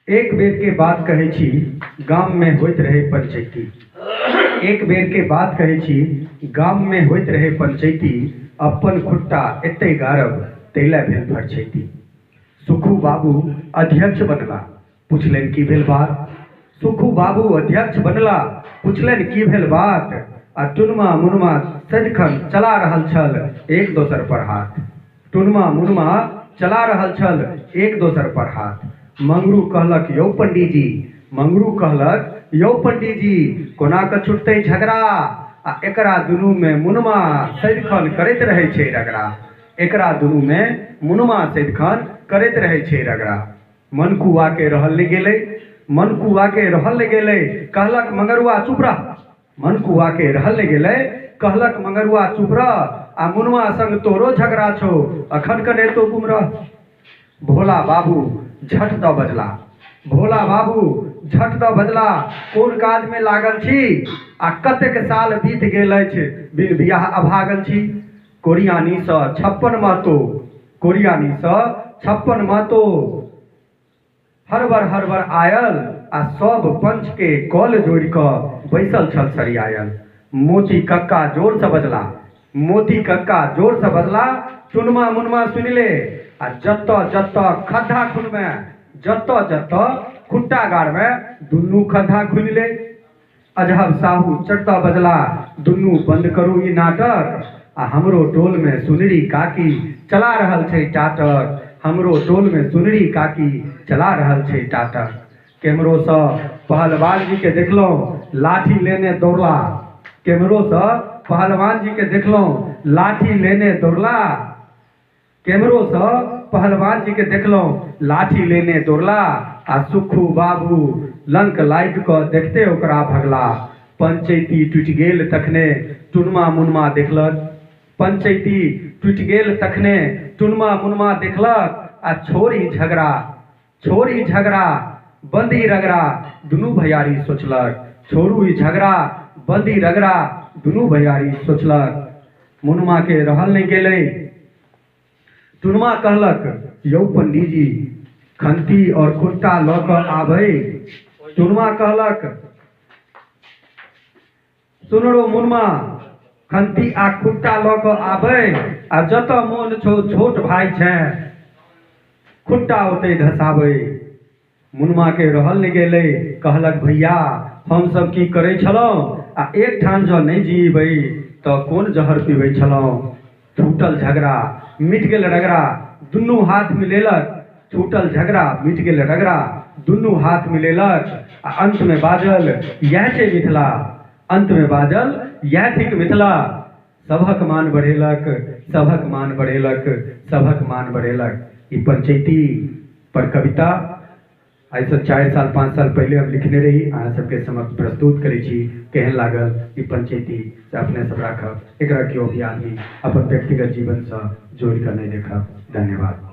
एक बेर के बात कहै छी गाम में होइत रहे पंचैती। एक बेर के बात कहै छी गाम में होइत रहे पंचैती। अपन खुट्टा एते गारब तैला भेल फरछैती। सुखू बाबू अध्यक्ष बनला, पुछलनि की भेल बात। सुखू बाबू अध्यक्ष बनला, पुछलनि की भेल बात। आ टुनमा मुनमा सदिखन चला रहल छल एक दोसर पर हाथ। टुनमा मुनमा चला रहल छल एक दोसर पर हाथ। मंगरू कहलक यौ पंडीजी, मंगरू कहलक यौ पंडीजी, कोना क छुटतै झगड़ा। आ एकरा दुनू में मुनमा सदिखन करैत रहै छै रगड़ा। एकरा दुनू में मुनमा सदिखन करैत रहै छै रगड़ा। मनकुआ के रहल ले गेलै, मनकुआ के रहल ले गेलै, कहलक मंगरुआ चुप रह। मनकुआ के रहल ले गेलै, कहलक मंगरुआ चुप रह। आ मुनमा संग तोरो झगड़ा छौ, अखन कने तो गुमरह। भोला बाबू झट द बजला, भोला बाबू झट द बजला, कोन काज में लागल छी। आ कतेक साल बीत गेल अछि बिन बियाह अभागल छी। कोरियानी सँ 56 महतो, कोरियानी सँ 56 महतो हरबर हरबर आयल। आ सब पंच के कल जोड़ क बैसल छल सरियायल। मोती कक्का जोर से बजला, मोती कक्का जोर से बजला, टुनमा मुनमा सुनिले। आ जत जत खद्धा खुनमे, जत जत खुट्टा गाड़मे, दुनू खद्धा खुनिले। अजहब साहू चट्टा बजला, दुनू बंद करू ई नाटक। आ हमरो टोल में सुनरी काकी चला रहल छै टाटर। हमरो टोल में सुनरी काकी चला रहल छै टाटर। केमरो सँ पहलवान जी के देखलहुँ लाठी लेने दौड़ला, केमरो सँ पहलवान जी के देखलहुँ लाठी लेने दौड़ला। केमरो सँ पहलवान जी के देखलहुँ लाठी लेने दौड़ला। आ सुखू बाबू लंक लाइट क देखते ओकरा भगला। पंचैती टूटि गेल तखने टुनमा मुनमा देखलक, पंचैती टूटि गेल तखने टुनमा मुनमा देखलक। आ छोरी झगड़ा, छोरी झगड़ा बंदी रगड़ा, दुनू भैयारी सोचलक। छोरू ई झगड़ा बंदी रगड़ा, दुनू भैयारी सोचलक। मुनमा के रहल नहीं गेलै। टुनमा कहलक यौ पंडीजी, खंती और खुट्टा ल क आबै। टुनमा कहलक सुनरो मुनमा, खंती आ खुट्टा ल क आबै। आ जत मोन छौ छोट भाई छै, खुट्टा ओते धसाबै। मुनमा के रहल नहीं गेलै, कहलक भैया हम सब की करै छलहुँ। आ एक ठान जो नहीं जीबै तो कोन जहर पीबै छलहुँ। छूटल झगड़ा मिट गेल रगड़ा, दुनू हाथ मिलेलक। छूटल झगड़ा मिट गेल रगड़ा, दुनू हाथ मिलेलक। आ अंत में बाजल यह छै मिथिला, अंत में बाजल यह थिक मिथिला। सभक मान बढ़ेलक, सभक मान बढ़ेलक, सभक मान बढ़ेलक। ई पंचैती पर कविता आई से 4 साल 5 साल पहले हम लिखने रही, अहाँ सबके समक्ष प्रस्तुत करै छी। केहन लागल ई पंचैती से अपने सब राखब, एकरा केओ भी आदमी अपन व्यक्तिगत जीवन से जोड़ कर नहीं देखब। धन्यवाद।